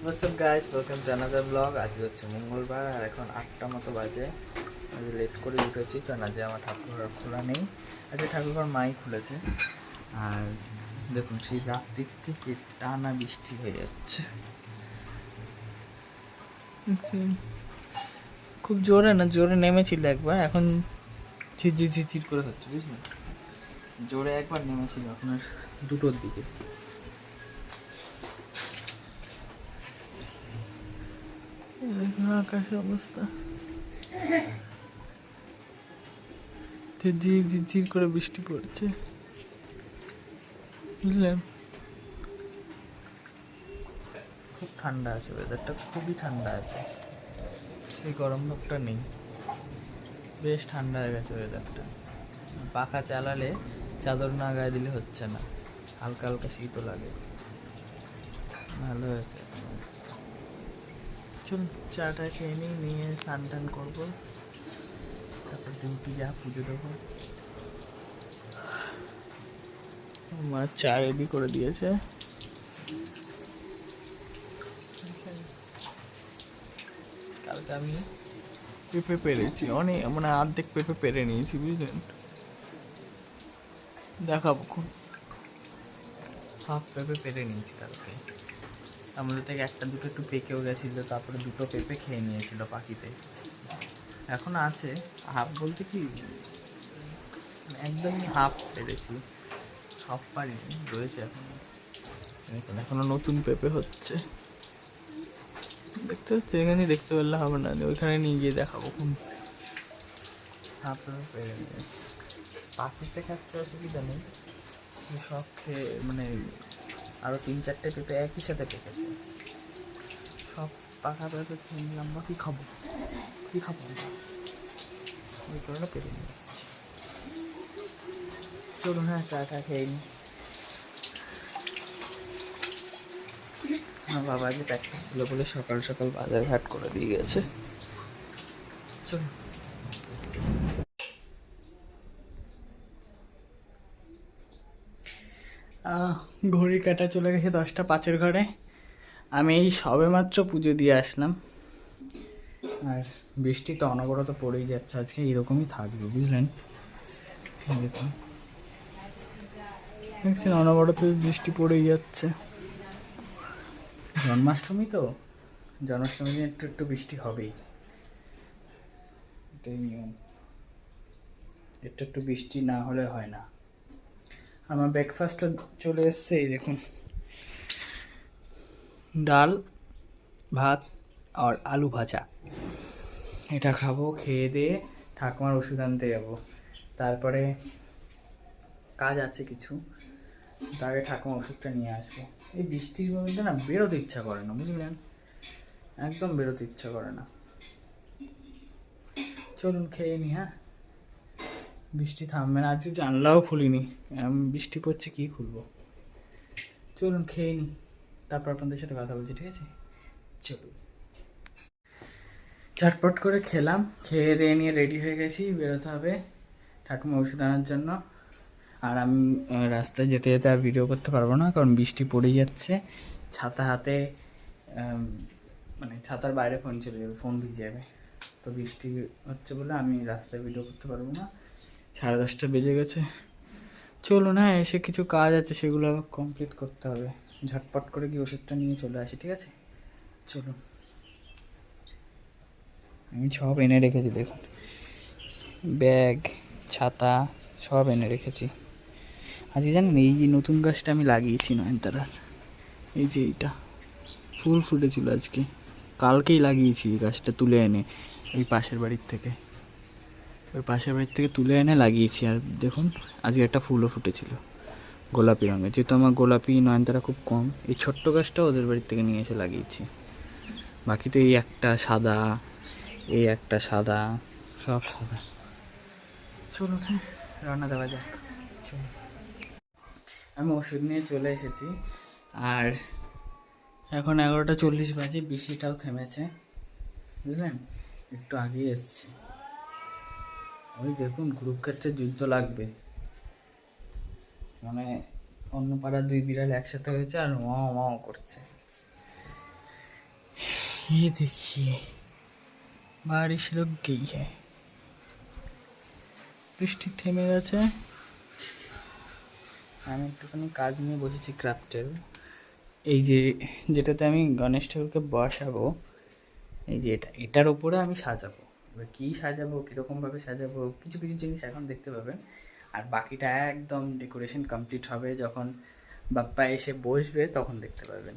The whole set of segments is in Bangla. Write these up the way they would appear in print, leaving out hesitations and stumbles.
WhatsApp guys, welcome to another blog. আজকে হচ্ছে মঙ্গলবার আর এখন 8টা মতো বাজে। আজ লেট করে উঠেছি কারণ আজকে আমার ঠাকুরঘর খোলা নেই। আজকে ঠাকুরঘর মাই খুলেছে। আর দেখুন সেই রাত্রির থেকে টানা বৃষ্টি হয়ে যাচ্ছে, খুব জোরে না, জোরে নেমেছিল একবার, এখন ঝিরঝির ঝিরঝির করে হচ্ছে, বুঝলেন। জোরে একবার নেমেছিল, এখন আর দুটোর দিকে। আকাশের অবস্থা ঝিরঝির ঝিরঝির করে বৃষ্টি পড়ছে, বুঝলেন। খুব ঠান্ডা আছে, ওয়েদারটা খুবই ঠান্ডা আছে, সেই গরম ভাবটা নেই, বেশ ঠান্ডা হয়ে গেছে ওয়েদারটা। পাখা চালালে চাদর না গায়ে দিলে হচ্ছে না, হালকা হালকা শীতও লাগে, ভালো হয়েছে। চলুন চাটা খেয়ে নিয়ে স্নান টান করবো, তারপর ডিউটি যা পুজো দেবো। আমার চা রেডি করে দিয়েছে। কালকে আমি পেঁপে পেরেছি অনেক, মানে অর্ধেক পেঁপে পেরে নিয়েছি, বুঝলেন। দেখাবো খুব, হাফ পেঁপে পেরে নিয়েছি কালকে। আমাদের থেকে একটা দুটো একটু পেকেও গেছিলো, তারপরে দুটো পেঁপে খেয়ে নিয়েছিল পাখিতে। এখন আছে হাফ, বলতে কি একদমই হাফ পেরেছি, সব পারিনি, রয়েছে এখনো। এখন এখনো নতুন পেঁপে হচ্ছে, দেখতে হচ্ছে। এখানে দেখতে পারলে হবে না, ওইখানে নিয়ে গিয়ে দেখাবো কোন হাফ পেঁপে পেরে নিয়েছি। পাখিতে খাচ্ছে অসুবিধা নেই, সব খেয়ে মানে আরও 3-4টে পেঁপে একই সাথে পেকেছে, সব পাকা পেঁপে খেয়ে নিলাম। বা কী খাবো ওই কারণে পেরে নিয়ে এসেছি। চলুন হ্যাঁ চাটা খেয়ে নিই। আমার বাবা যে প্র্যাকটিস ছিল বলে সকাল সকাল বাজার ঘাট করে দিয়ে গেছে। চলুন। ঘড়ি কাটা চলে গেছে 10টা 5-এর ঘরে। আমি এই সবে মাত্র পুজো দিয়ে আসলাম, আর বৃষ্টি তো অনবরত পড়েই যাচ্ছে, আজকে এরকমই থাকবে, বুঝলেন। দেখুন দেখছেন, অনবরত বৃষ্টি পড়েই যাচ্ছে। জন্মাষ্টমী তো, জন্মাষ্টমী দিন একটু একটু বৃষ্টি হবেই, এটাই নিয়ম। একটু একটু বৃষ্টি না হলে হয় না। আমার ব্রেকফাস্টও চলে এসছে, এই দেখুন, ডাল ভাত আর আলু ভাজা। এটা খাবো, খেয়ে দিয়ে ঠাকুমার ওষুধ আনতে যাবো, তারপরে কাজ আছে কিছু, তার আগে ঠাকুমার ওষুধটা নিয়ে আসবো। এই বৃষ্টির মধ্যে না বেরোতে ইচ্ছা করে না, বুঝলেন, একদম বেরোতে ইচ্ছা করে না। চলুন খেয়ে নি, হ্যাঁ, বৃষ্টি থামবে না। আজকে জানলাও খুলিনি, বৃষ্টি পড়ছে, কি খুলবো। চলুন খেয়ে নি, তারপর আপনাদের সাথে কথা বলছি, ঠিক আছে। চলুন। ঝটপট করে খেলাম, খেয়ে দিয়ে নিয়ে রেডি হয়ে গেছি, বেরোতে হবে ঠাকুমা ওষুধ আনার জন্য। আর আমি রাস্তায় যেতে যেতে আর ভিডিও করতে পারবো না, কারণ বৃষ্টি পড়েই যাচ্ছে। ছাতা হাতে, মানে ছাতার বাইরে ফোন চলে যাবে, ফোন ভিজে যাবে, তো বৃষ্টি হচ্ছে বলে আমি রাস্তায় ভিডিও করতে পারবো না। 10:30 বেজে গেছে। চলো না, এসে কিছু কাজ আছে, সেগুলো আবার কমপ্লিট করতে হবে। ঝটপট করে কি ওষুধটা নিয়ে চলে আসি, ঠিক আছে। চলুন, আমি সব এনে রেখেছি, দেখুন, ব্যাগ, ছাতা সব এনে রেখেছি। আজকে জানেন এই যে নতুন গাছটা আমি লাগিয়েছি নয়নতারার, এই যে এইটা ফুল ফুটেছিল আজকে, কালকেই লাগিয়েছি এই গাছটা তুলে এনে, ওই পাশের বাড়ির থেকে তুলে এনে লাগিয়েছি। আর দেখুন আজকে একটা ফুলও ফুটেছিল গোলাপি রঙের, যেহেতু আমার গোলাপি নয়নতারা খুব কম, এই ছোট্ট গাছটা ওদের বাড়ির থেকে নিয়ে এসে লাগিয়েছি। বাকি তো এই একটা সাদা, সব সাদা। চলুন হ্যাঁ, রান্না দেওয়া যাক। চলুন, আমি ওষুধ নিয়ে চলে এসেছি, আর এখন 11:40 বাজে, বৃষ্টিটাও থেমেছে, বুঝলেন, একটু আগেই এসছে। ওই দেখুন কুরুক্ষেত্রের যুদ্ধ লাগবে, মানে অন্য পাড়ার দুই বিড়াল একসাথে হয়েছে আর মাও করছে। ये देखिए बारिश रुक गई है, বৃষ্টি থেমে গেছে। আমি একটুখানি কাজ নিয়ে বসেছি ক্রাফটের। এই যে যেটাতে আমি গণেশ ঠাকুরকে বসাবো, এই যে এটার ওপরে আমি সাজাবো। এবার কী সাজাবো, কীরকমভাবে সাজাবো, কিছু কিছু জিনিস এখন দেখতে পাবেন। আর বাকিটা একদম ডেকোরেশন কমপ্লিট হবে যখন বাপ্পা এসে বসবে তখন দেখতে পাবেন।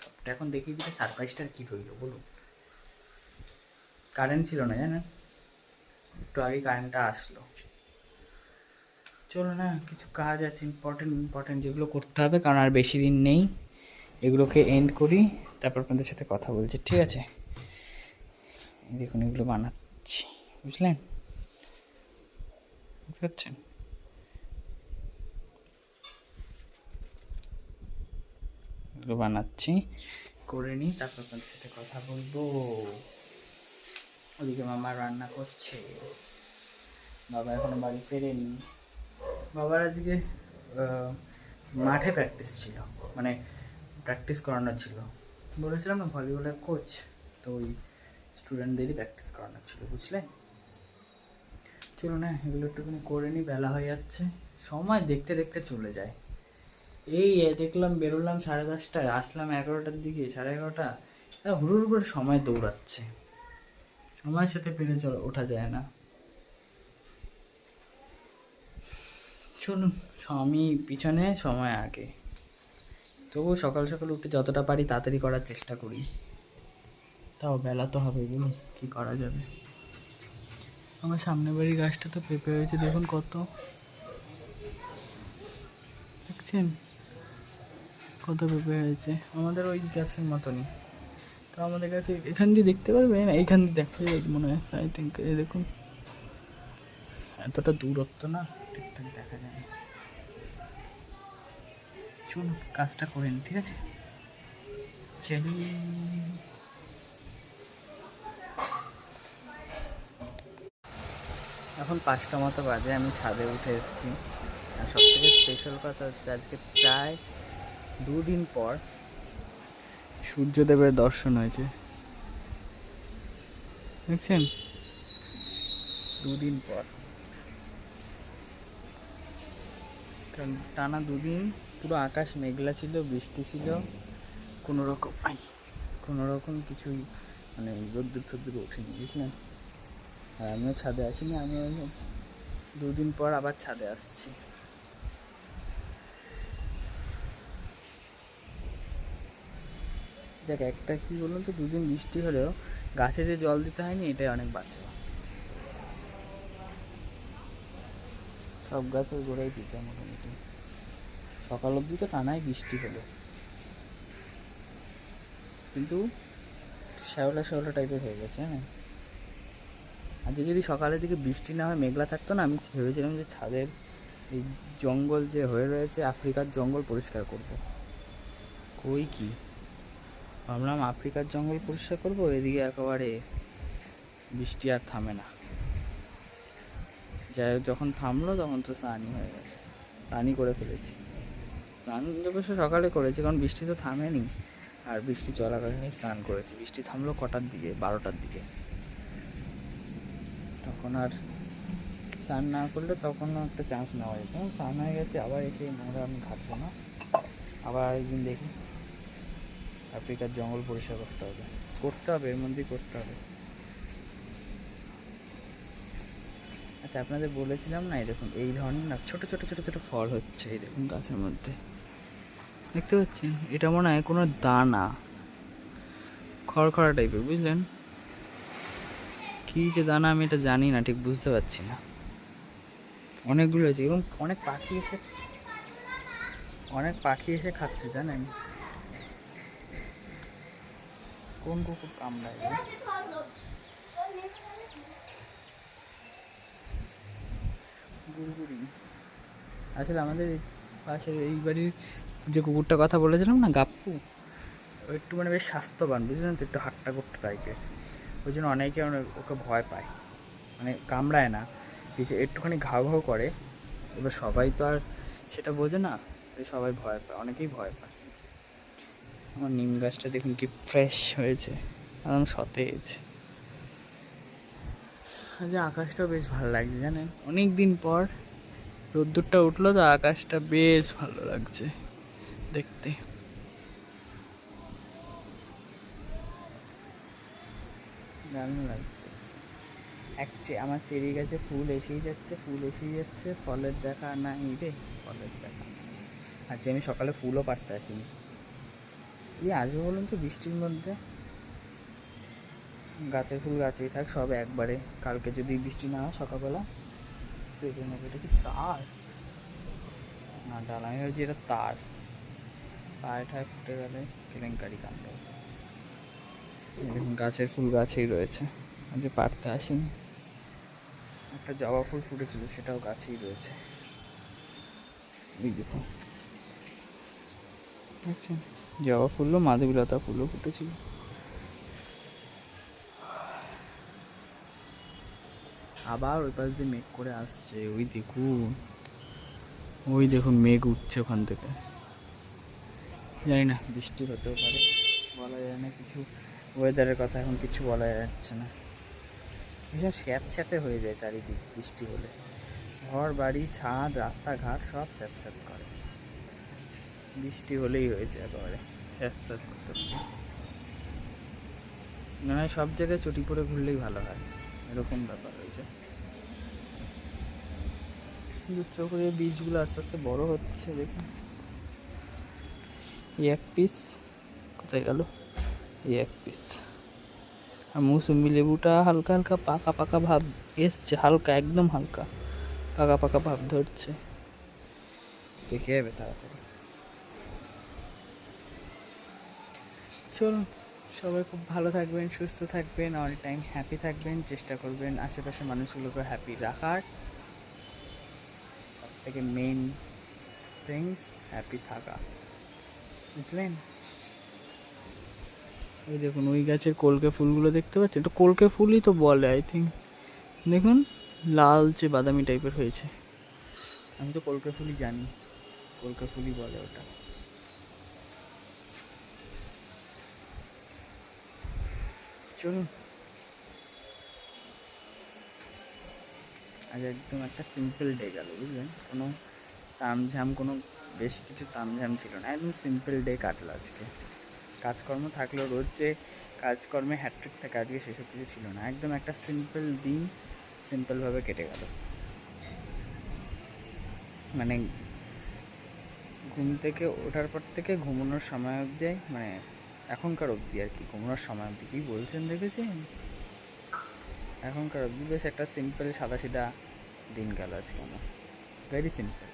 সবটা এখন দেখিয়ে দিলে সারপ্রাইজটার কী রইল বলুন। কারেন্ট ছিল না জানেন, একটু আগে কারেন্টটা আসলো। চলো না, কিছু কাজ আছে ইম্পর্টেন্ট যেগুলো করতে হবে, কারণ আর বেশি দিন নেই। এগুলোকে এন্ড করি, তারপর আপনাদের সাথে কথা বলছি, ঠিক আছে? দেখুন এগুলো বানাচ্ছি, বুঝলেন? বুঝতে পারছেন? এগুলো বানাচ্ছি, করে নিই, তারপর আপনাদের সাথে কথা বলবো। ওদিকে মামা রান্না করছে, বাবা এখনো বাড়ি ফেরেনি। বাবার আজকে মাঠে প্র্যাকটিস ছিল, মানে প্র্যাকটিস করানো ছিল। বলেছিলাম না ভলিবলের কোচ, তো ওই স্টুডেন্টদেরই প্র্যাকটিস করানো ছিল, বুঝলেন? চলো না এগুলো একটুখানি করে নিই, বেলা হয়ে যাচ্ছে, সময় দেখতে দেখতে চলে যায়। এই দেখলাম বেরোলাম 10:30টায়, আসলাম 11টার দিকে, 11:30। হুড়ুর করে সময় দৌড়াচ্ছে, সময়ের সাথে পেরে ওঠা যায় না। চলুন, আমি পিছনে, সময় আগে। তবুও সকাল সকাল উঠে যতটা পারি তাড়াতাড়ি করার চেষ্টা করি, তাও বেলা তো হবে, বলুন কী করা যাবে। আমার সামনের বাড়ির গাছটা তো পেঁপে হয়েছে, দেখুন কত, দেখছেন কত পেঁপে হয়েছে, আমাদের ওই গাছের মতনই। তো আমাদের কাছে এখান দিয়ে দেখতে পারবে না, এইখান দিয়ে দেখা যাবে মনে হয়, আই থিঙ্ক। এই দেখুন এতটা দূরত্ব না, ঠিকঠাক দেখা যায় না। চলুন কাজটা করে নিন, ঠিক আছে? চলুন। এখন 5টা মতো বাজে, আমি ছাদে উঠে এসেছি। আর সবথেকে স্পেশাল কথা হচ্ছে আজকে প্রায় 2 দিন পর সূর্যদেবের দর্শন হয়েছে, দেখছেন? 2 দিন পর, কারণ টানা 2 দিন পুরো আকাশ মেঘলা ছিল, বৃষ্টি ছিল, কোনো রকম কিছুই মানে রোদ্দুর ফোদ্দুর ওঠেনি, বুঝলেন? আর আমিও ছাদে আসিনি, আমিও 2 দিন পর আবার ছাদে আসছি। যাক, একটা কী বলুন তো, 2 দিন বৃষ্টি হলেও গাছে যে জল দিতে হয়নি, এটাই অনেক বাঁচে। সব গাছের গোড়াই পিছা মোটামুটি। সকাল অবধি তো টানাই বৃষ্টি হলো, কিন্তু শ্যাওলা টাইপের হয়ে গেছে, হ্যাঁ। আজকে যদি সকালের দিকে বৃষ্টি না হয়, মেঘলা থাকতো না, আমি ভেবেছিলাম যে ছাদের এই জঙ্গল যে হয়ে রয়েছে, আফ্রিকার জঙ্গল পরিষ্কার করব। কই কি ভাবলাম আফ্রিকার জঙ্গল পরিষ্কার করব, এদিকে একেবারে বৃষ্টি আর থামে না। যাই হোক, যখন থামলো তখন তো স্নানই হয়ে গেছে, স্নানই করে ফেলেছি। স্নান অবশ্য সকালে করেছি, কারণ বৃষ্টি তো থামেনি। আর বৃষ্টি চলাকালীনই স্নান করেছি। বৃষ্টি থামলো কটার দিকে, 12টার দিকে। তখন আর স্নান না করলে তখনও একটা চান্স নেওয়া যেত। স্নান হয়ে গেছে, আবার এসে নোংরা আমি ঘাটবো না। আবার আরেকদিন দেখি আফ্রিকার জঙ্গল পরিষ্কার করতে হবে, এর মধ্যেই করতে হবে। আচ্ছা, আপনাদের বলেছিলাম না, এই দেখুন এই ধরনের না ছোটো ছোটো ছোটো ছোটো ফল হচ্ছে, এই দেখুন গাছের মধ্যে, দেখতে পাচ্ছেন? এটা মনে হয় কোনো দানা, খড়খড়া টাইপের, বুঝলেন? কী যে দানা আমি এটা জানি না, ঠিক বুঝতে পারছি না। অনেকগুলো হয়েছে এবং অনেক পাখি এসে খাচ্ছে, জানেন? কোন কুকুর কামড়ায়? গুড়গুড়ি। আসলে আমাদের পাশের এই বাড়ির যে কুকুরটার কথা বলেছিলাম না, গাপ্পু, ও একটু মানে বেশ স্বাস্থ্যবান, বুঝলেন তো? একটু হাট্টা কুট্টা টাইপের, ওই জন্য অনেকে ওকে ভয় পায়, মানে কামড়ায় না, কিছু একটুখানি ঘাউ ঘাউ করে। এবার সবাই তো আর সেটা বোঝে না, তাই সবাই ভয় পায়, অনেকেই ভয় পায়। আমার নিম গাছটা দেখুন কি ফ্রেশ হয়েছে। একদম সতেজ। আজ আকাশটাও বেশ ভালো লাগছে জানেন, অনেক দিন পর রোদ্দুরটা উঠলো তো আকাশটা বেশ ভালো লাগছে দেখতে। দারুণ লাগছে। আমার চেরি গাছে ফুল এসেই যাচ্ছে, ফলের দেখা নাই রে, ফলের দেখা নাই। আজকে আমি সকালে ফুলও পাড়তে আসিনি, কি আসবে বলুন তো বৃষ্টির মধ্যে। গাছের ফুল গাছেই থাক সব একবারে, কালকে যদি বৃষ্টি না হয় সকালবেলা পেঁপে নেবে। এটা কি তার না ডাল, আমি ভাবছি এটা তার, পায়ে ঠায় ফুটে গেলে কেলেঙ্কারি কাণ্ড। গাছের ফুল গাছেই রয়েছে, আজকে পাড়তে আসিনি। একটা জবা ফুল ফুটেছিল সেটাও গাছেই রয়েছে, এই দেখো দেখছেন, জবা ফুলও মাধবীলতা ফুলও ফুটেছিল। আবার ওই পাশ দিয়ে মেঘ করে আসছে, ওই দেখুন মেঘ উঠছে ওখান থেকে। জানি না বৃষ্টি হতেও পারে, বলা যায় না কিছু, ওয়েদারের কথা এখন কিছু বলা যাচ্ছে না। ভীষণ স্যাঁতস্যাঁতে হয়ে যায় চারিদিক বৃষ্টি হলে, ঘর বাড়ি ছাদ রাস্তাঘাট সব স্যাঁতস্যাঁত করে, বৃষ্টি হলেই হয়েছে একেবারে স্যাঁতস্যাঁত করতে। মনে হয় সব জায়গায় চটি পরে ঘুরলেই ভালো হয়, এরকম ব্যাপার হয়েছে। দুটো করে বীজগুলো আস্তে আস্তে বড় হচ্ছে দেখুন। এক পিস কোথায় গেল, এক পিস। আর মৌসুমি লেবুটা হালকা হালকা পাকা পাকা ভাব এসছে, হালকা একদম হালকা পাকা পাকা ভাব ধরছে, পেকে যাবে তাড়াতাড়ি। চলুন, সবাই খুব ভালো থাকবেন, সুস্থ থাকবেন, অল টাইম হ্যাপি থাকবেন, চেষ্টা করবেন আশেপাশে মানুষগুলোকে হ্যাপি রাখার। সব থেকে মেইন থিংস হ্যাপি থাকা, বুঝলেন। ওই দেখুন ওই গাছের কলকে ফুলগুলো দেখতে পাচ্ছেন, এটা কলকে ফুলই তো বলে আই থিঙ্ক, দেখুন লালচে বাদামি টাইপের হয়েছে। আমি তো কলকে ফুলই জানি, কলকে ফুলই বলে ওটা। চলুন, আজ একদম একটা সিম্পল ডে গেল বুঝলেন, কোনো তামঝাম, কোনো বেশি কিছু তামঝাম ছিল না, একদম সিম্পল ডে কাটলো আজকে। কাজকর্ম থাকলেও রোজ যে কাজকর্মে হ্যাট্রিক থাকে, আজকে সেসব কিছু ছিল না, একদম একটা সিম্পল দিন সিম্পলভাবে কেটে গেল। মানে ঘুম থেকে ওঠার পর থেকে ঘুমানোর সময় অবধি, মানে এখনকার অবধি আর কি, ঘুমানোর সময় অবধি কী বলছেন দেখেছেন, এখনকার অবধি বেশ একটা সিম্পল সাদা সিধা দিন গেল আজকে আমার, ভেরি সিম্পল।